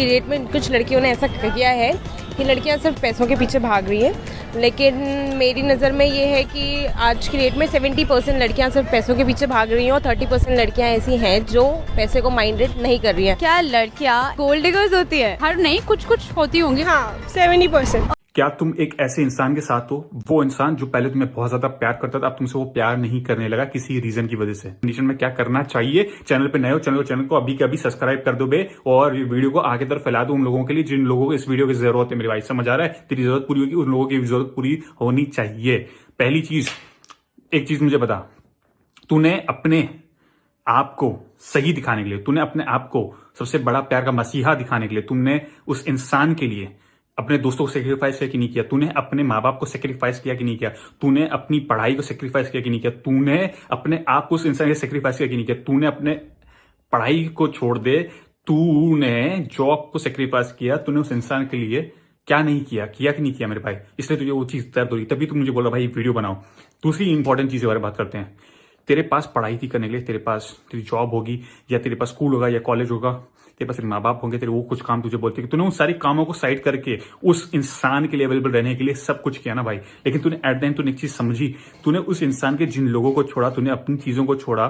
Date में कुछ लड़कियों ने ऐसा किया है कि लड़कियां सिर्फ पैसों के पीछे भाग रही हैं, लेकिन मेरी नज़र में ये है कि आज की डेट में 70% लड़कियां सिर्फ पैसों के पीछे भाग रही हैं और 30% लड़कियां ऐसी हैं जो पैसे को माइंडेड नहीं कर रही हैं। क्या लड़कियां गोल्ड डिगर्स होती है? हर नहीं, कुछ कुछ होती होंगी। हाँ, 70%। क्या तुम एक ऐसे इंसान के साथ हो, वो इंसान जो पहले तुम्हें बहुत ज्यादा प्यार करता था, अब तुमसे वो प्यार नहीं करने लगा किसी रीजन की वजह से? कंडीशन में क्या करना चाहिए? चैनल पे नए हो, चैनल को अभी के अभी सब्सक्राइब कर दो बे, और वीडियो को आगे तरफ फैला दो उन लोगों के लिए जिन लोगों को इस वीडियो की जरूरत है। मेरी भाई समझ आ रहा है? तेरी जरूरत पूरी होगी, उन लोगों की जरूरत पूरी होनी चाहिए। पहली चीज, एक चीज मुझे बता, तूने अपने आप को सही दिखाने के लिए, तूने अपने आप को सबसे बड़ा प्यार का मसीहा दिखाने के लिए, तुमने उस इंसान के लिए अपने दोस्तों को सेक्रीफाइस किया कि नहीं किया? तूने अपने माँ बाप को सेक्रीफाइस किया कि नहीं किया? तूने अपनी पढ़ाई को सेक्रीफाइस किया कि नहीं किया? तूने अपने आप को उस इंसान के सेक्रीफाइस किया कि नहीं किया? तूने अपने पढ़ाई को छोड़ दे, तूने जॉब को सेक्रीफाइस किया, तूने उस इंसान के लिए क्या नहीं किया? किया कि नहीं किया मेरे भाई? इसलिए तुझे वो चीज दर्द हो रही, तभी तू मुझे बोला भाई वीडियो बनाओ। दूसरी इंपॉर्टेंट चीज के बारे में बात करते हैं। तेरे पास पढ़ाई थी करने के लिए, तेरे पास तेरी जॉब होगी, या तेरे पास स्कूल होगा या कॉलेज होगा, तेरे पास तेरे माँ बाप होंगे, तेरे वो कुछ काम तुझे बोलते हैं कि तूने उन सारी कामों को साइड करके उस इंसान के लिए अवेलेबल रहने के लिए सब कुछ किया ना भाई। लेकिन तूने एट द एंड तूने एक चीज समझी, तूने उस इंसान के जिन लोगों को छोड़ा, तूने अपनी चीजों को छोड़ा,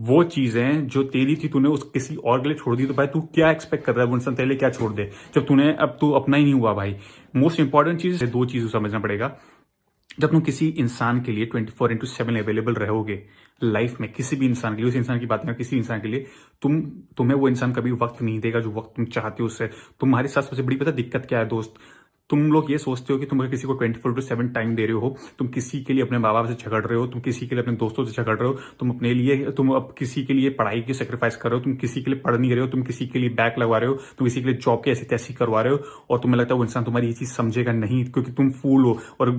वो चीजें जो तेरी थी तूने उस किसी और के लिए छोड़ दी। तो भाई तू क्या एक्सपेक्ट कर रहा है वो इंसान तेरे लिए क्या छोड़ दे, जब तूने अब तू अपना ही नहीं हुआ भाई। मोस्ट इंपॉर्टेंट चीज, दो चीज समझना पड़ेगा। जब तुम किसी इंसान के लिए 24/7 अवेलेबल रहोगे लाइफ में, किसी भी इंसान के लिए, उस इंसान की बात नहीं, किसी इंसान के लिए, तुम्हें वो इंसान कभी वक्त नहीं देगा जो वक्त तुम चाहते हो उससे। तुम्हारे साथ सबसे बड़ी पता दिक्कत क्या है दोस्त? तुम लोग ये सोचते हो कि तुम किसी को 24/7 टाइम दे रहे हो, तुम किसी के लिए अपने माँ बाप से झगड़ रहे हो, तुम किसी के लिए अपने दोस्तों से झगड़ रहे हो, तुम अब किसी के लिए पढ़ाई की सेक्रीफाइस कर रहे हो, तुम किसी के लिए पढ़ नहीं रहे हो, तुम किसी के लिए बैक लगवा रहे हो, तुम किसी के लिए जॉब की ऐसी तैसी करवा रहे हो, और तुम्हें लगता है वो इंसान तुम्हारी ये चीज समझेगा नहीं, क्योंकि तुम फूल हो और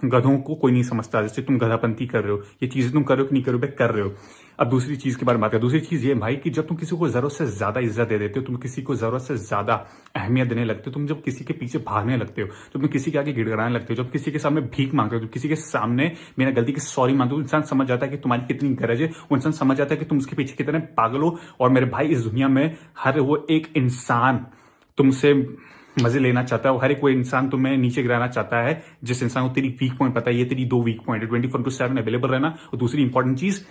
गधों को कोई नहीं समझता, जैसे तुम गधापंती कर रहे हो। ये चीजें तुम कर रहे हो कि नहीं कर रहे हो? कर रहे हो। अब दूसरी चीज के बारे में बात करें। दूसरी चीज ये भाई कि जब तुम किसी को जरूरत से ज्यादा इज्जत दे देते हो, तुम किसी को जरूरत से ज्यादा अहमियत देने लगते हो, तुम जब किसी के पीछे भागने लगते हो, जब तुम किसी के आगे गिड़गिड़ाने लगते हो, जब किसी के सामने भीख मांगते हो, जब किसी के सामने बिना गलती के सॉरी मांगते हो, इंसान समझ जाता है कि तुम्हारी कितनी गरज है, वो इंसान समझ जाता है कि तुम उसके पीछे कितने पागल हो। और मेरे भाई, इस दुनिया में हर वो एक इंसान तुमसे मजे लेना चाहता है, हर एक कोई इंसान तुम्हें नीचे गिराना चाहता है, जिस इंसान को तेरी वीक पॉइंट पता है। ये तेरी दो वीक पॉइंट है। 24/7 अवेलेबल रहना, और दूसरी इंपॉर्टेंट चीज,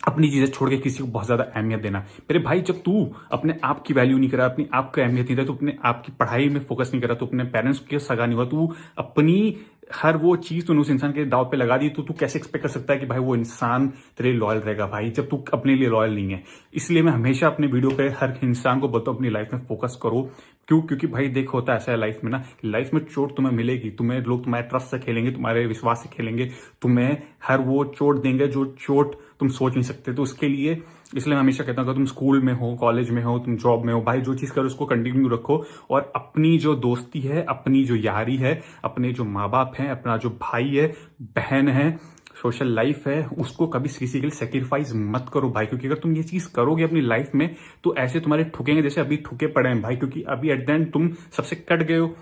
अपनी चीजें छोड़ के किसी को बहुत ज्यादा अहमियत देना। मेरे भाई, जब तू अपने आप की वैल्यू नहीं करा, अपनी आप की अहमियत नहीं दे, तो अपने आप की पढ़ाई में फोकस नहीं करा, तो अपने पेरेंट्स के सगा नहीं हुआ, तू अपनी हर वो चीज तूने उस इंसान के दाव पे लगा दी, तो तू कैसे एक्सपेक्ट कर सकता है कि भाई वो इंसान तेरे लॉयल रहेगा भाई, जब तू अपने लिए लॉयल नहीं है? इसलिए मैं हमेशा अपने वीडियो पे हर इंसान को बोलता हूँ अपनी लाइफ में फोकस करो। क्यों? क्योंकि भाई देख, होता ऐसा है लाइफ में ना, लाइफ में चोट तुम्हें मिलेगी, तुम्हें लोग तुम्हारे ट्रस्ट से खेलेंगे, तुम्हारे विश्वास से खेलेंगे, तुम्हें हर वो चोट देंगे जो चोट तुम सोच नहीं सकते। तो उसके लिए, इसलिए मैं हमेशा कहता हूँ, तुम स्कूल में हो, कॉलेज में हो, तुम जॉब में हो, भाई जो चीज करो उसको कंटिन्यू रखो, और अपनी जो दोस्ती है, अपनी जो यारी है, अपने जो माँ बाप हैं, अपना जो भाई है, बहन है, सोशल लाइफ है, उसको कभी किसी के लिए सेक्रीफाइस मत करो भाई। क्योंकि अगर तुम ये चीज करोगे अपनी लाइफ में, तो ऐसे तुम्हारे ठुकेंगे जैसे अभी ठुके पड़े हैं भाई। क्योंकि अभी एट द एंड तुम सबसे कट गए हो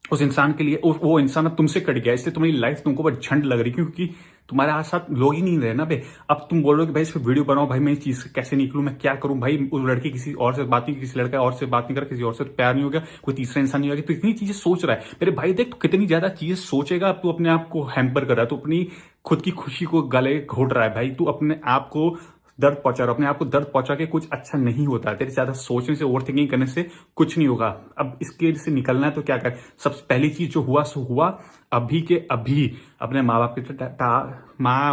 उस इंसान के लिए, वो इंसान अब तुमसे कट गया, इसलिए तुम्हारी लाइफ तुमको बहुत झंड लग रही, क्योंकि तुम्हारे साथ लोग ही नहीं रहे ना बे। अब तुम बोल रहे हो कि भाई इस पर वीडियो बनाओ, भाई मैं इस चीज से कैसे निकलूं, मैं क्या करूं भाई? उस लड़की किसी और से बात नहीं, किसी लड़का और से बात नहीं कर, किसी और से प्यार नहीं हो गया, कोई तीसरा इंसान नहीं हो गया, तो इतनी चीजें सोच रहा है। मेरे भाई देख, तो कितनी ज्यादा चीजें सोचेगा, अब तू अपने आप को हैम्पर कर रहा है, तो अपनी खुद की खुशी को गले घोट रहा है भाई। तू अपने आप को दर्द पहुंचा रहा, अपने आप को दर्द पहुंचा के कुछ अच्छा नहीं होता है। तेरे ज्यादा सोचने से, ओवर थिंकिंग करने से कुछ नहीं होगा। अब इसके से निकलना है तो क्या कर? सबसे पहली चीज जो हुआ सो हुआ, अभी के अभी अपने माँ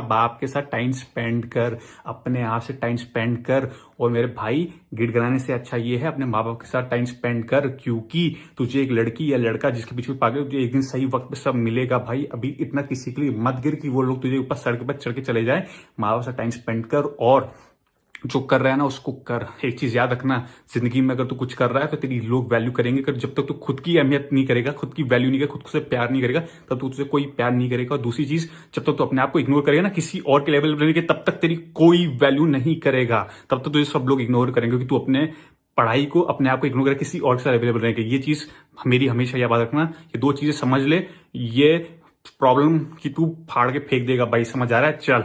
बाप के साथ टाइम स्पेंड कर, अपने आप से टाइम स्पेंड कर। और मेरे भाई, गिड़गिड़ाने से अच्छा ये है अपने माँ बाप के साथ टाइम स्पेंड कर, क्योंकि तुझे एक लड़की या लड़का जिसके पीछे पागल, तुझे एक दिन सही वक्त पे सब मिलेगा भाई। अभी इतना किसी के लिए मत गिर कि वो लोग तुझे ऊपर सड़क पर चढ़ के चले जाए। माँ बाप से टाइम स्पेंड कर, और जो कर रहा है ना उसको कर। एक चीज याद रखना, जिंदगी में अगर तू कुछ कर रहा है तो तेरी लोग वैल्यू करेंगे, कर जब तक तू खुद की अहमियत नहीं करेगा, खुद की वैल्यू नहीं करेगा, खुद से प्यार नहीं करेगा, तब तू तुझे कोई प्यार नहीं करेगा। और दूसरी चीज, जब तक तू अपने आप को इग्नोर करेगा ना किसी और के लेवल पर रहने के, तब तक तेरी कोई वैल्यू नहीं करेगा, तब तक तुझे सब लोग इग्नोर करेंगे, क्योंकि तू अपने पढ़ाई को, अपने आप को इग्नोर करेगा, किसी और के साथ अवेलेबल रहेगा। ये चीज मेरी हमेशा याद रखना, ये दो चीजें समझ ले, ये प्रॉब्लम की तू फाड़ के फेंक देगा भाई। समझ आ रहा है? चल।